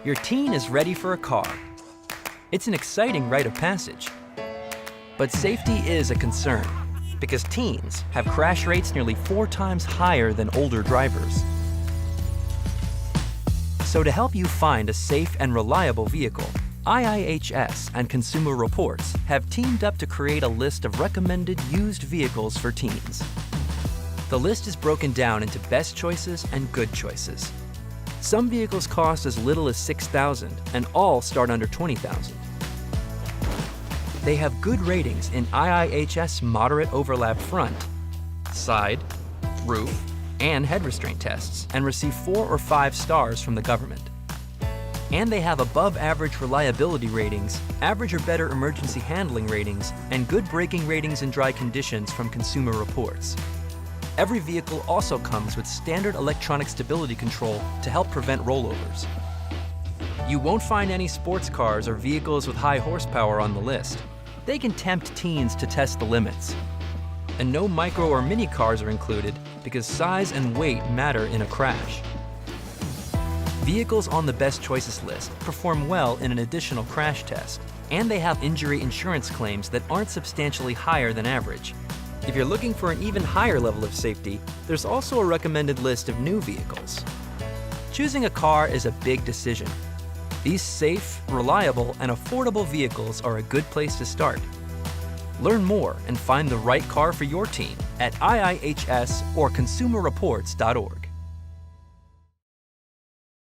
Your teen is ready for a car. It's an exciting rite of passage. But safety is a concern because teens have crash rates nearly 4 times higher than older drivers. So to help you find a safe and reliable vehicle, IIHS and Consumer Reports have teamed up to create a list of recommended used vehicles for teens. The list is broken down into best choices and good choices. Some vehicles cost as little as $6,000 and all start under $20,000. They have good ratings in IIHS moderate overlap front, side, roof, and head restraint tests and receive 4 or 5 stars from the government. And they have above average reliability ratings, average or better emergency handling ratings, and good braking ratings in dry conditions from Consumer Reports. Every vehicle also comes with standard electronic stability control to help prevent rollovers. You won't find any sports cars or vehicles with high horsepower on the list. They can tempt teens to test the limits. And no micro or mini cars are included because size and weight matter in a crash. Vehicles on the best choices list perform well in an additional crash test, and they have injury insurance claims that aren't substantially higher than average. If you're looking for an even higher level of safety, there's also a recommended list of new vehicles. Choosing a car is a big decision. These safe, reliable, and affordable vehicles are a good place to start. Learn more and find the right car for your teen at IIHS or consumerreports.org.